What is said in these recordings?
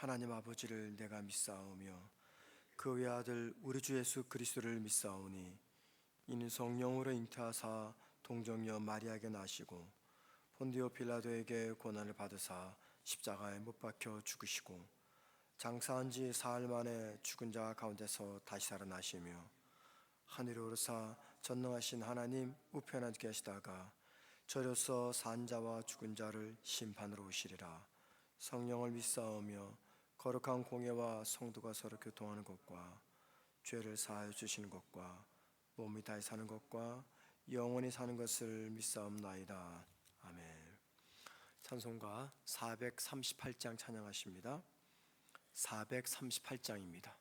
하나님 아버지를 내가 믿사오며 그 외아들 우리 주 예수 그리스도를 믿사오니 이는 성령으로 잉태하사 동정녀 마리아에게 나시고 본디오 빌라도에게 고난을 받으사 십자가에 못 박혀 죽으시고 장사한 지 사흘 만에 죽은 자 가운데서 다시 살아나시며 하늘에 오르사 전능하신 하나님 우편에 계시다가 저로서 산 자와 죽은 자를 심판으로 오시리라. 성령을 믿사오며 거룩한 공예와 성도가 서로 교통하는 것과 죄를 사하여 주시는 것과 몸이 다시 사는 것과 영원히 사는 것을 믿사옵나이다. 아멘. 찬송가 438장 찬양하십니다. 438장입니다.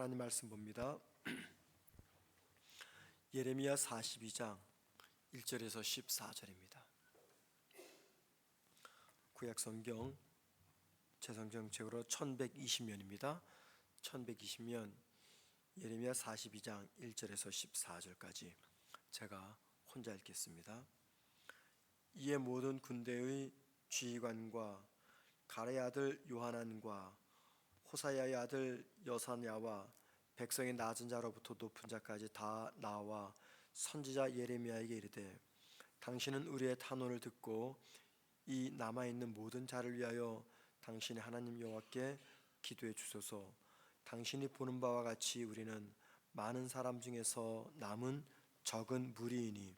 하나님 말씀 봅니다. 예레미야 42장 1절에서 14절입니다. 구약성경 제성경책으로 1120면입니다. 1120면 예레미야 42장 1절에서 14절까지 제가 혼자 읽겠습니다. 이에 모든 군대의 지휘관과 가레의 아들 요하난과 호사야의 아들 여사냐와 백성의 낮은 자로부터 높은 자까지 다 나와 선지자 예레미야에게 이르되 당신은 우리의 탄원을 듣고 이 남아있는 모든 자를 위하여 당신의 하나님 여호와께 기도해 주소서. 당신이 보는 바와 같이 우리는 많은 사람 중에서 남은 적은 무리이니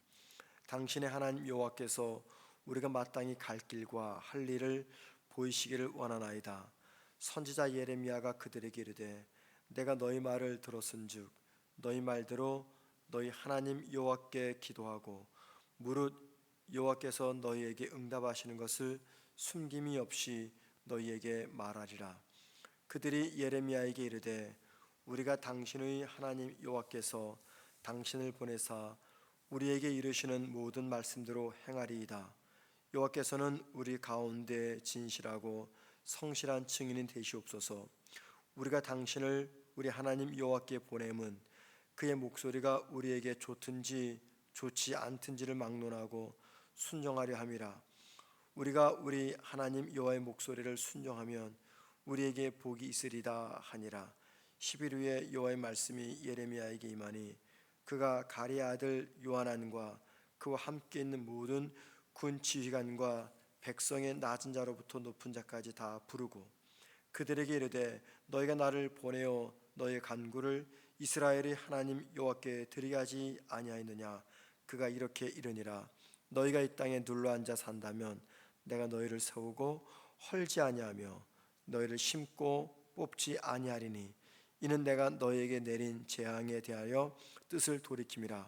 당신의 하나님 여호와께서 우리가 마땅히 갈 길과 할 일을 보이시기를 원하나이다. 선지자 예레미야가 그들에게 이르되 내가 너희 말을 들었은즉 너희 말대로 너희 하나님 여호와께 기도하고 무릇 여호와께서 너희에게 응답하시는 것을 숨김이 없이 너희에게 말하리라. 그들이 예레미야에게 이르되 우리가 당신의 하나님 여호와께서 당신을 보내사 우리에게 이르시는 모든 말씀대로 행하리이다. 여호와께서는 우리 가운데 진실하고 성실한 증인이 되시옵소서. 우리가 당신을 우리 하나님 여호와께 보냄은 그의 목소리가 우리에게 좋든지 좋지 않든지를 막론하고 순종하려 함이라. 우리가 우리 하나님 여호와의 목소리를 순종하면 우리에게 복이 있으리다 하니라. 10일 후에 여호와의 말씀이 예레미야에게 임하니 그가 가랴의 아들 요하난과 그와 함께 있는 모든 군 지휘관과 백성의 낮은 자로부터 높은 자까지 다 부르고 그들에게 이르되 너희가 나를 보내어 너희의 간구를 이스라엘의 하나님 여호와께 드리게 하지 아니하였느냐. 그가 이렇게 이르니라. 너희가 이 땅에 눌러앉아 산다면 내가 너희를 세우고 헐지 아니하며 너희를 심고 뽑지 아니하리니 이는 내가 너희에게 내린 재앙에 대하여 뜻을 돌이킴이라.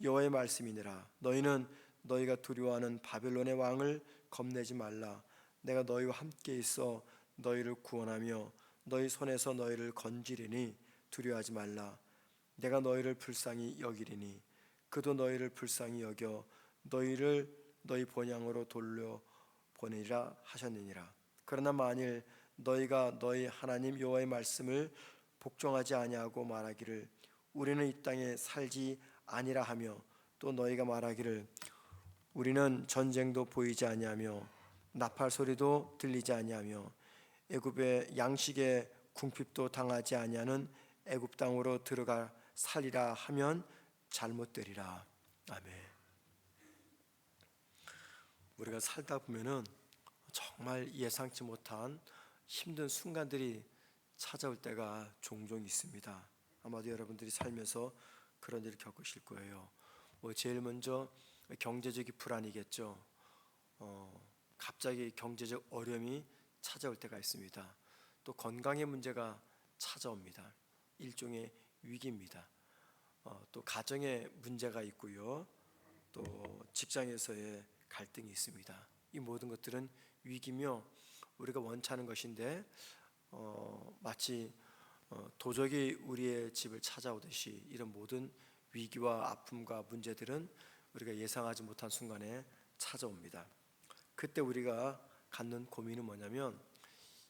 여호와의 말씀이니라. 너희는 너희가 두려워하는 바벨론의 왕을 겁내지 말라. 내가 너희와 함께 있어 너희를 구원하며 너희 손에서 너희를 건지리니 두려워하지 말라. 내가 너희를 불쌍히 여기리니 그도 너희를 불쌍히 여겨 너희를 너희 본향으로 돌려 보내리라 하셨느니라. 그러나 만일 너희가 너희 하나님 여호와의 말씀을 복종하지 아니하고 말하기를 우리는 이 땅에 살지 아니라 하며 또 너희가 말하기를 우리는 전쟁도 보이지 아니하며 나팔 소리도 들리지 아니하며 애굽의 양식의 궁핍도 당하지 아니하는 애굽 땅으로 들어가 살리라 하면 잘못되리라. 아멘. 우리가 살다 보면은 정말 예상치 못한 힘든 순간들이 찾아올 때가 종종 있습니다. 아마도 여러분들이 살면서 그런 일을 겪으실 거예요. 제일 먼저 경제적인 불안이겠죠. 갑자기 경제적 어려움이 찾아올 때가 있습니다. 또 건강의 문제가 찾아옵니다. 일종의 위기입니다. 또 가정의 문제가 있고요. 또 직장에서의 갈등이 있습니다. 이 모든 것들은 위기며 우리가 원치 않은 것인데 마치 도적이 우리의 집을 찾아오듯이 이런 모든 위기와 아픔과 문제들은 우리가 예상하지 못한 순간에 찾아옵니다. 그때 우리가 갖는 고민은 뭐냐면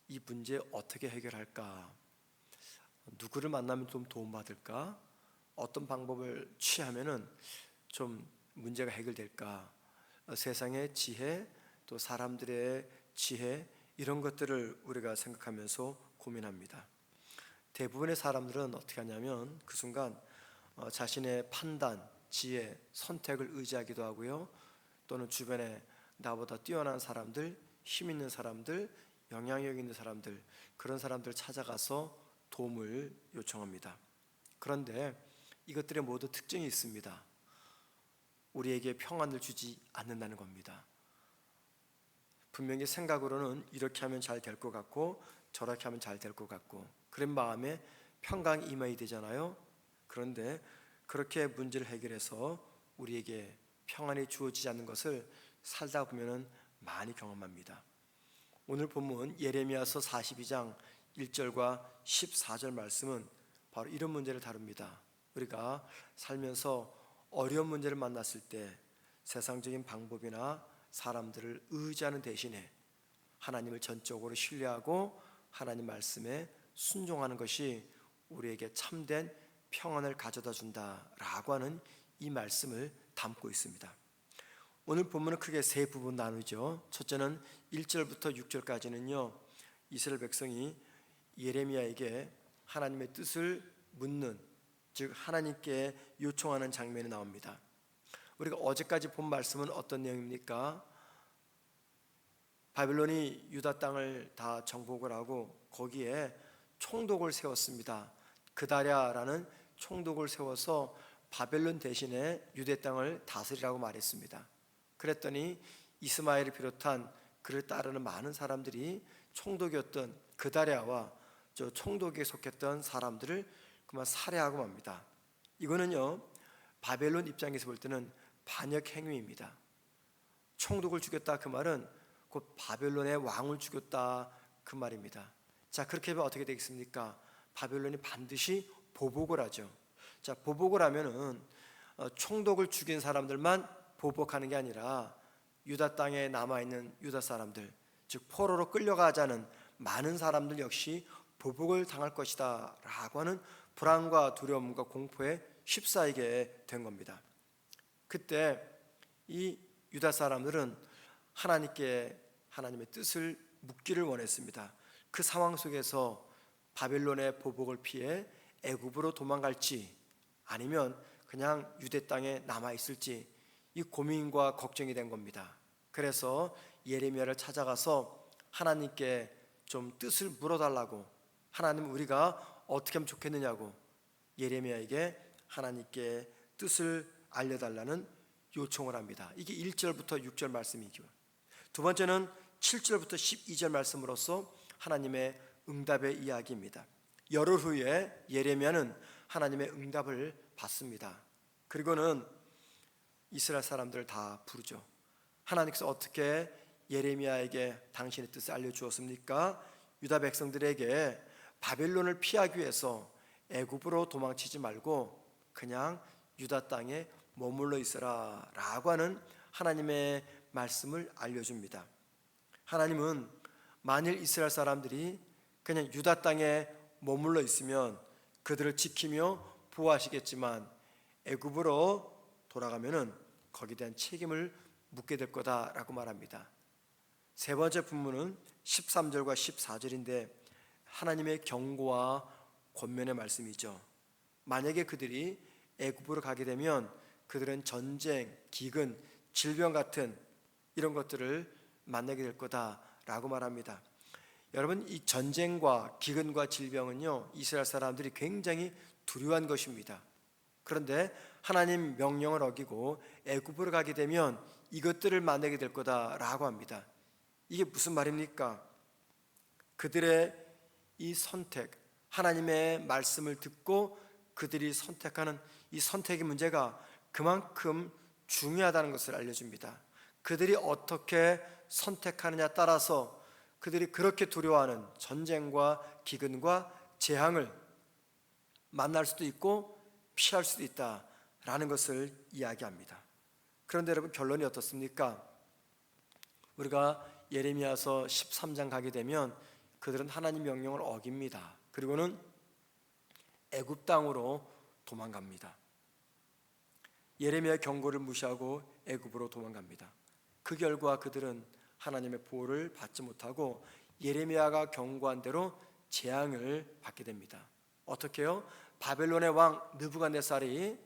이 문제 어떻게 해결할까? 누구를 만나면 좀 도움받을까? 어떤 방법을 취하면은 좀 문제가 해결될까? 세상의 지혜, 또 사람들의 지혜, 이런 것들을 우리가 생각하면서 고민합니다. 대부분의 사람들은 어떻게 하냐면 그 순간 자신의 판단, 지혜, 선택을 의지하기도 하고요. 또는 주변에 나보다 뛰어난 사람들, 힘 있는 사람들, 영향력 있는 사람들, 그런 사람들을 찾아가서 도움을 요청합니다. 그런데 이것들의 모두 특징이 있습니다. 우리에게 평안을 주지 않는다는 겁니다. 분명히 생각으로는 이렇게 하면 잘 될 것 같고 저렇게 하면 잘 될 것 같고 그런 마음에 평강이 임해야 되잖아요. 그런데 그렇게 문제를 해결해서 우리에게 평안이 주어지지 않는 것을 살다 보면 많이 경험합니다. 오늘 본문 예레미야서 42장 1절과 14절 말씀은 바로 이런 문제를 다룹니다. 우리가 살면서 어려운 문제를 만났을 때 세상적인 방법이나 사람들을 의지하는 대신에 하나님을 전적으로 신뢰하고 하나님 말씀에 순종하는 것이 우리에게 참된 평안을 가져다 준다라고 하는 이 말씀을 담고 있습니다. 오늘 본문은 크게 세 부분 나누죠. 첫째는 1절부터 6절까지는요 이스라엘 백성이 예레미야에게 하나님의 뜻을 묻는, 즉 하나님께 요청하는 장면이 나옵니다. 우리가 어제까지 본 말씀은 어떤 내용입니까? 바벨론이 유다 땅을 다 정복을 하고 거기에 총독을 세웠습니다. 그다랴라는 총독을 세워서 바벨론 대신에 유대 땅을 다스리라고 말했습니다. 그랬더니 이스마엘을 비롯한 그를 따르는 많은 사람들이 총독이었던 그다랴와 저 총독에 속했던 사람들을 그만 살해하고 맙니다. 이거는요 바벨론 입장에서 볼 때는 반역 행위입니다. 총독을 죽였다 그 말은 곧 바벨론의 왕을 죽였다 그 말입니다. 자, 그렇게 하면 어떻게 되겠습니까? 바벨론이 반드시 보복을 하죠. 자, 보복을 하면은 총독을 죽인 사람들만 보복하는 게 아니라 유다 땅에 남아있는 유다 사람들, 즉 포로로 끌려가자는 많은 사람들 역시 보복을 당할 것이다 라고 하는 불안과 두려움과 공포에 휩싸이게 된 겁니다. 그때 이 유다 사람들은 하나님의 뜻을 묻기를 원했습니다. 그 상황 속에서 바벨론의 보복을 피해 애굽으로 도망갈지 아니면 그냥 유대 땅에 남아 있을지 이 고민과 걱정이 된 겁니다. 그래서 예레미야를 찾아가서 하나님께 좀 뜻을 물어달라고, 하나님 우리가 어떻게 하면 좋겠느냐고 예레미야에게 하나님께 뜻을 알려달라는 요청을 합니다. 이게 1절부터 6절 말씀이죠. 두 번째는 7절부터 12절 말씀으로서 하나님의 응답의 이야기입니다. 열흘 후에 예레미야는 하나님의 응답을 받습니다. 그리고는 이스라엘 사람들을 다 부르죠. 하나님께서 어떻게 예레미야에게 당신의 뜻을 알려주었습니까? 유다 백성들에게 바벨론을 피하기 위해서 애굽으로 도망치지 말고 그냥 유다 땅에 머물러 있어라 라고 하는 하나님의 말씀을 알려줍니다. 하나님은 만일 이스라엘 사람들이 그냥 유다 땅에 머물러 있으면 그들을 지키며 보호하시겠지만 애굽으로 돌아가면은 거기에 대한 책임을 묻게 될 거다라고 말합니다. 세 번째 분문은 13절과 14절인데 하나님의 경고와 권면의 말씀이죠. 만약에 그들이 애굽으로 가게 되면 그들은 전쟁, 기근, 질병 같은 이런 것들을 만나게 될 거다라고 말합니다. 여러분, 이 전쟁과 기근과 질병은요, 이스라엘 사람들이 굉장히 두려워한 것입니다. 그런데 하나님 명령을 어기고 애굽으로 가게 되면 이것들을 만나게 될 거다라고 합니다. 이게 무슨 말입니까? 그들의 이 선택, 하나님의 말씀을 듣고 그들이 선택하는 이 선택의 문제가 그만큼 중요하다는 것을 알려줍니다. 그들이 어떻게 선택하느냐 따라서 그들이 그렇게 두려워하는 전쟁과 기근과 재앙을 만날 수도 있고 피할 수도 있다라는 것을 이야기합니다. 그런데 여러분, 결론이 어떻습니까? 우리가 예레미야서 13장 가게 되면 그들은 하나님 명령을 어깁니다. 그리고는 애굽 땅으로 도망갑니다. 예레미야의 경고를 무시하고 애굽으로 도망갑니다. 그 결과 그들은 하나님의 보호를 받지 못하고 예레미야가 경고한 대로 재앙을 받게 됩니다. 어떻게요? 바벨론의 왕 느부갓네살이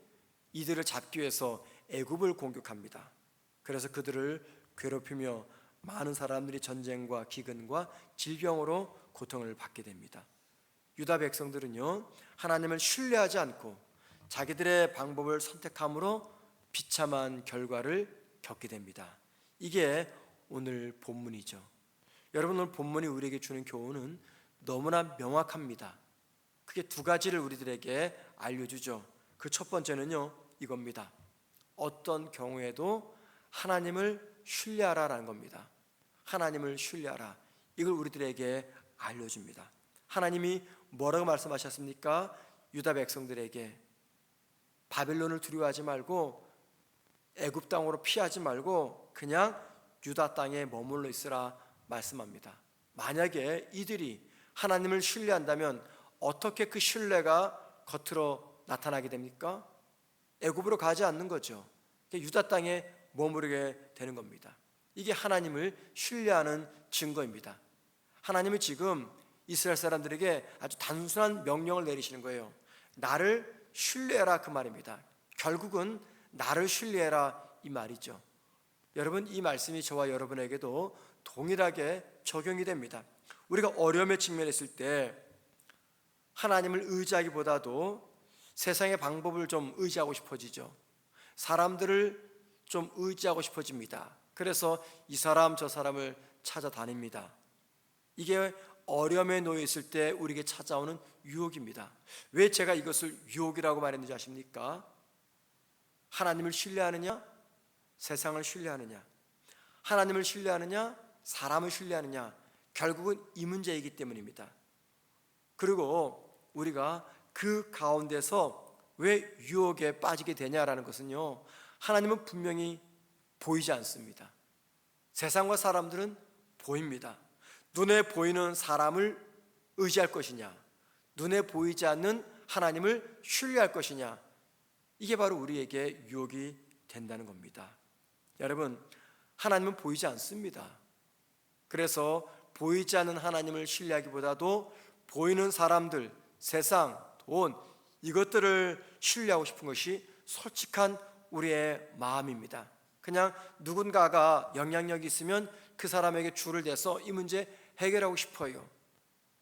이들을 잡기 위해서 애굽을 공격합니다. 그래서 그들을 괴롭히며 많은 사람들이 전쟁과 기근과 질병으로 고통을 받게 됩니다. 유다 백성들은요, 하나님을 신뢰하지 않고 자기들의 방법을 선택함으로 비참한 결과를 겪게 됩니다. 이게 오늘 본문이죠. 여러분, 오늘 본문이 우리에게 주는 교훈은 너무나 명확합니다. 그게 두 가지를 우리들에게 알려주죠. 그 첫 번째는요, 이겁니다. 어떤 경우에도 하나님을 신뢰하라라는 겁니다. 하나님을 신뢰하라. 이걸 우리들에게 알려줍니다. 하나님이 뭐라고 말씀하셨습니까? 유다 백성들에게 바벨론을 두려워하지 말고 애굽 땅으로 피하지 말고 그냥 유다 땅에 머물러 있으라 말씀합니다. 만약에 이들이 하나님을 신뢰한다면 어떻게 그 신뢰가 겉으로 나타나게 됩니까? 애굽으로 가지 않는 거죠. 유다 땅에 머무르게 되는 겁니다. 이게 하나님을 신뢰하는 증거입니다. 하나님은 지금 이스라엘 사람들에게 아주 단순한 명령을 내리시는 거예요. 나를 신뢰해라, 그 말입니다. 결국은 나를 신뢰해라, 이 말이죠. 여러분, 이 말씀이 저와 여러분에게도 동일하게 적용이 됩니다. 우리가 어려움에 직면했을 때 하나님을 의지하기보다도 세상의 방법을 좀 의지하고 싶어지죠. 사람들을 좀 의지하고 싶어집니다. 그래서 이 사람 저 사람을 찾아다닙니다. 이게 어려움에 놓여 있을 때 우리에게 찾아오는 유혹입니다. 왜 제가 이것을 유혹이라고 말했는지 아십니까? 하나님을 신뢰하느냐, 세상을 신뢰하느냐, 하나님을 신뢰하느냐, 사람을 신뢰하느냐, 결국은 이 문제이기 때문입니다. 그리고 우리가 그 가운데서 왜 유혹에 빠지게 되냐라는 것은요, 하나님은 분명히 보이지 않습니다. 세상과 사람들은 보입니다. 눈에 보이는 사람을 의지할 것이냐, 눈에 보이지 않는 하나님을 신뢰할 것이냐, 이게 바로 우리에게 유혹이 된다는 겁니다. 여러분, 하나님은 보이지 않습니다. 그래서 보이지 않는 하나님을 신뢰하기보다도 보이는 사람들, 세상, 돈, 이것들을 신뢰하고 싶은 것이 솔직한 우리의 마음입니다. 그냥 누군가가 영향력이 있으면 그 사람에게 줄을 대서 이 문제 해결하고 싶어요.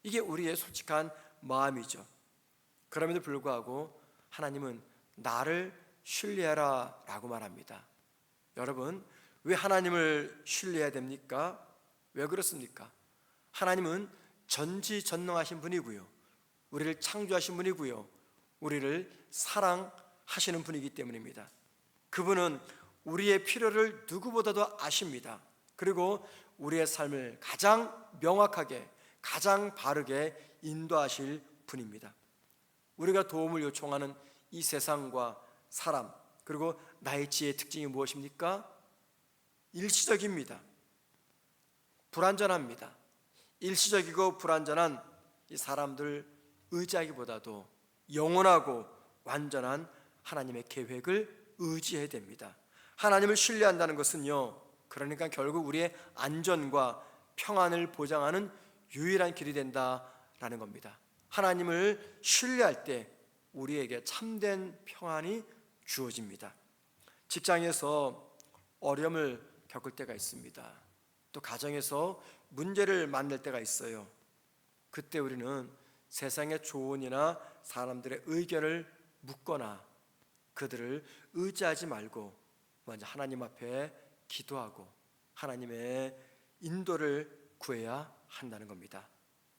이게 우리의 솔직한 마음이죠. 그럼에도 불구하고 하나님은 나를 신뢰하라 라고 말합니다. 여러분, 왜 하나님을 신뢰해야 됩니까? 왜 그렇습니까? 하나님은 전지전능하신 분이고요, 우리를 창조하신 분이고요, 우리를 사랑하시는 분이기 때문입니다. 그분은 우리의 필요를 누구보다도 아십니다. 그리고 우리의 삶을 가장 명확하게, 가장 바르게 인도하실 분입니다. 우리가 도움을 요청하는 이 세상과 사람, 그리고 나의 지혜의 특징이 무엇입니까? 일시적입니다. 불완전합니다. 일시적이고 불완전한 이 사람들 의지하기보다도 영원하고 완전한 하나님의 계획을 의지해야 됩니다. 하나님을 신뢰한다는 것은요, 그러니까 결국 우리의 안전과 평안을 보장하는 유일한 길이 된다라는 겁니다. 하나님을 신뢰할 때 우리에게 참된 평안이 주어집니다. 직장에서 어려움을 겪을 때가 있습니다. 또 가정에서 문제를 만날 때가 있어요. 그때 우리는 세상의 조언이나 사람들의 의견을 묻거나 그들을 의지하지 말고 먼저 하나님 앞에 기도하고 하나님의 인도를 구해야 한다는 겁니다.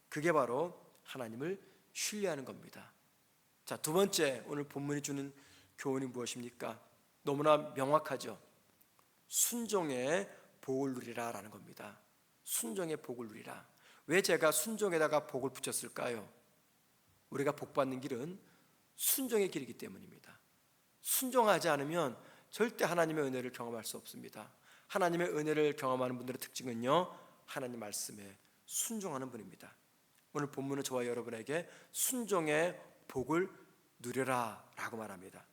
그게 바로 하나님을 신뢰하는 겁니다. 자, 두 번째, 오늘 본문이 주는 교훈이 무엇입니까? 너무나 명확하죠. 순종의 복을 누리라 라는 겁니다. 순종의 복을 누리라. 왜 제가 순종에다가 복을 붙였을까요? 우리가 복받는 길은 순종의 길이기 때문입니다. 순종하지 않으면 절대 하나님의 은혜를 경험할 수 없습니다. 하나님의 은혜를 경험하는 분들의 특징은요, 하나님 말씀에 순종하는 분입니다. 오늘 본문은 저와 여러분에게 순종의 복을 누려라 라고 말합니다.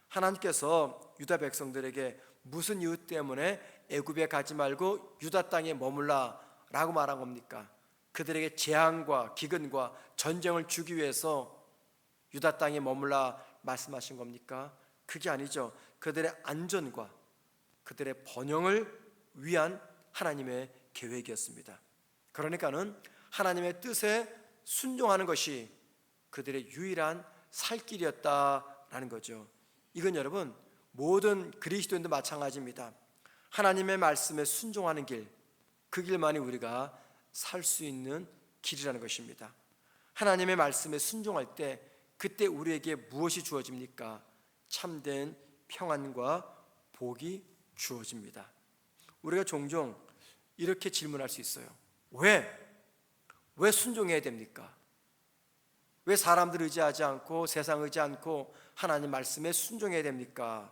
하나님께서 유다 백성들에게 무슨 이유 때문에 애굽에 가지 말고 유다 땅에 머물라 라고 말한 겁니까? 그들에게 재앙과 기근과 전쟁을 주기 위해서 유다 땅에 머물라 말씀하신 겁니까? 그게 아니죠. 그들의 안전과 그들의 번영을 위한 하나님의 계획이었습니다. 그러니까는 하나님의 뜻에 순종하는 것이 그들의 유일한 살 길이었다라는 거죠. 이건 여러분 모든 그리스도인도 마찬가지입니다. 하나님의 말씀에 순종하는 길, 그 길만이 우리가 살 수 있는 길이라는 것입니다. 하나님의 말씀에 순종할 때 그때 우리에게 무엇이 주어집니까? 참된 평안과 복이 주어집니다. 우리가 종종 이렇게 질문할 수 있어요. 왜 순종해야 됩니까? 왜 사람들 의지하지 않고 세상 의지 않고 하나님 말씀에 순종해야 됩니까?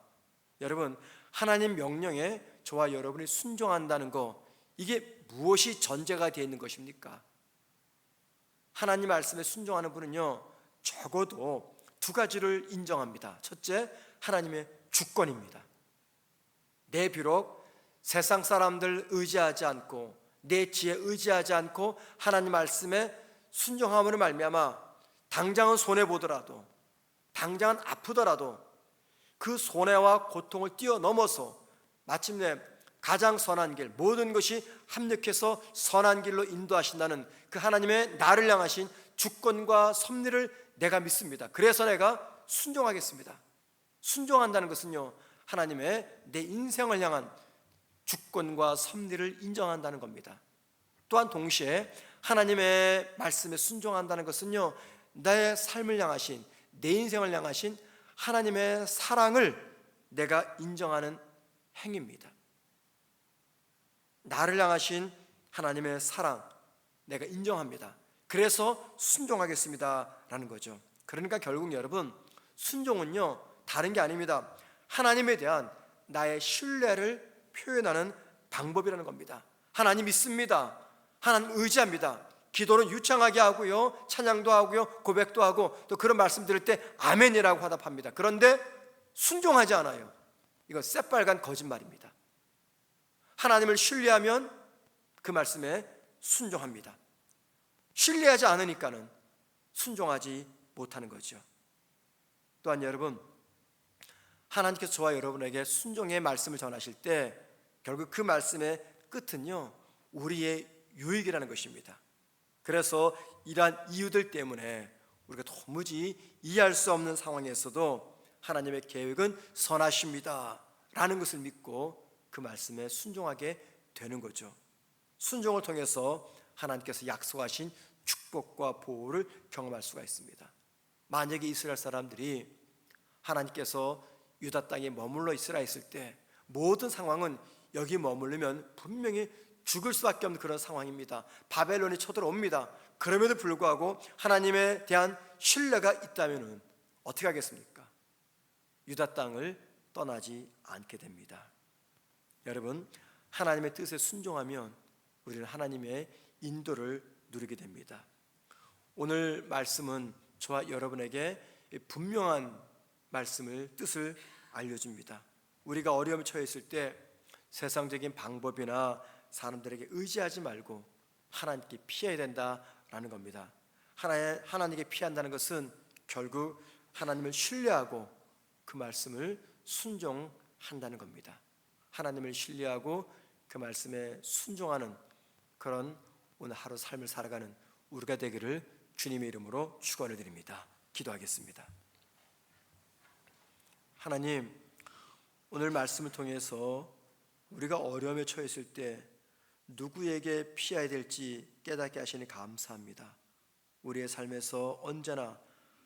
여러분, 하나님 명령에 저와 여러분이 순종한다는 거, 이게 무엇이 전제가 되어 있는 것입니까? 하나님 말씀에 순종하는 분은요, 적어도 두 가지를 인정합니다. 첫째, 하나님의 주권입니다. 내 비록 세상 사람들 의지하지 않고 내 지혜 의지하지 않고 하나님 말씀에 순종함으로 말미암아 당장은 손해보더라도, 당장은 아프더라도 그 손해와 고통을 뛰어넘어서 마침내 가장 선한 길, 모든 것이 합력해서 선한 길로 인도하신다는 그 하나님의 나를 향하신 주권과 섭리를 내가 믿습니다. 그래서 내가 순종하겠습니다. 순종한다는 것은요, 하나님의 내 인생을 향한 주권과 섭리를 인정한다는 겁니다. 또한 동시에 하나님의 말씀에 순종한다는 것은요, 나의 삶을 향하신, 내 인생을 향하신 하나님의 사랑을 내가 인정하는 행위입니다. 나를 향하신 하나님의 사랑 내가 인정합니다. 그래서 순종하겠습니다 라는 거죠. 그러니까 결국 여러분, 순종은요 다른 게 아닙니다. 하나님에 대한 나의 신뢰를 표현하는 방법이라는 겁니다. 하나님 믿습니다. 하나님 의지합니다. 기도는 유창하게 하고요, 찬양도 하고요, 고백도 하고, 또 그런 말씀 들을 때 아멘이라고 화답합니다. 그런데 순종하지 않아요. 이거 새빨간 거짓말입니다. 하나님을 신뢰하면 그 말씀에 순종합니다. 신뢰하지 않으니까는 순종하지 못하는 거죠. 또한 여러분, 하나님께서 저와 여러분에게 순종의 말씀을 전하실 때 결국 그 말씀의 끝은요, 우리의 유익이라는 것입니다. 그래서 이러한 이유들 때문에 우리가 도무지 이해할 수 없는 상황에서도 하나님의 계획은 선하십니다 라는 것을 믿고 그 말씀에 순종하게 되는 거죠. 순종을 통해서 하나님께서 약속하신 축복과 보호를 경험할 수가 있습니다. 만약에 이스라엘 사람들이 하나님께서 유다 땅에 머물러 있으라 했을 때 모든 상황은 여기 머무르면 분명히 죽을 수밖에 없는 그런 상황입니다. 바벨론이 쳐들어옵니다. 그럼에도 불구하고 하나님에 대한 신뢰가 있다면 어떻게 하겠습니까? 유다 땅을 떠나지 않게 됩니다. 여러분, 하나님의 뜻에 순종하면 우리는 하나님의 인도를 누리게 됩니다. 오늘 말씀은 저와 여러분에게 분명한 말씀을, 뜻을 알려줍니다. 우리가 어려움에 처했을 때 세상적인 방법이나 사람들에게 의지하지 말고 하나님께 피해야 된다라는 겁니다. 하나님께 피한다는 것은 결국 하나님을 신뢰하고 그 말씀을 순종한다는 겁니다. 하나님을 신뢰하고 그 말씀에 순종하는 그런 오늘 하루 삶을 살아가는 우리가 되기를 주님의 이름으로 축원을 드립니다. 기도하겠습니다. 하나님, 오늘 말씀을 통해서 우리가 어려움에 처했을 때 누구에게 피해야 될지 깨닫게 하시니 감사합니다. 우리의 삶에서 언제나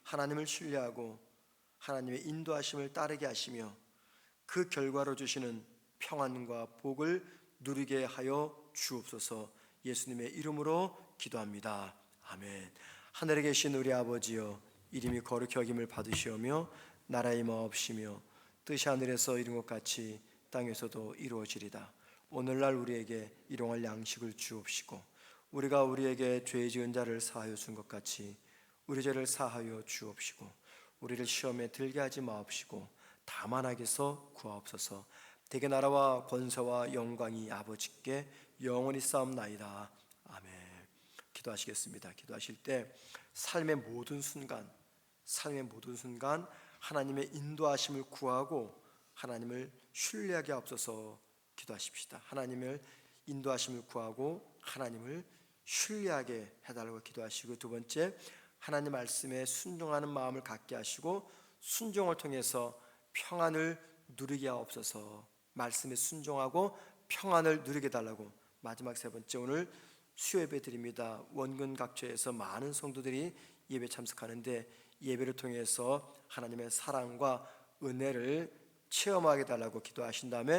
하나님을 신뢰하고 하나님의 인도하심을 따르게 하시며 그 결과로 주시는 평안과 복을 누리게 하여 주옵소서. 예수님의 이름으로 기도합니다. 아멘. 하늘에 계신 우리 아버지여, 이름이 거룩히 여김을 받으시오며 나라의 마옵시며 뜻이 하늘에서 이룬 것 같이 땅에서도 이루어지리다. 오늘날 우리에게 일용할 양식을 주옵시고 우리가 우리에게 죄 지은 자를 사하여 준 것 같이 우리 죄를 사하여 주옵시고 우리를 시험에 들게 하지 마옵시고 다만 악에서 구하옵소서. 대개 나라와 권세와 영광이 아버지께 영원히 싸움나이다. 아멘. 기도하시겠습니다. 기도하실 때 삶의 모든 순간 하나님의 인도하심을 구하고 하나님을 신뢰하게 하옵소서. 기도하십시다. 하나님을 인도하심을 구하고 하나님을 신뢰하게 해달라고 기도하시고, 두 번째, 하나님 말씀에 순종하는 마음을 갖게 하시고 순종을 통해서 평안을 누리게 하옵소서. 말씀에 순종하고 평안을 누리게 달라고. 마지막 세 번째, 오늘 수요예배 드립니다. 원근 각처에서 많은 성도들이 예배 참석하는데 예배를 통해서 하나님의 사랑과 은혜를 체험하게 달라고 기도하신 다음에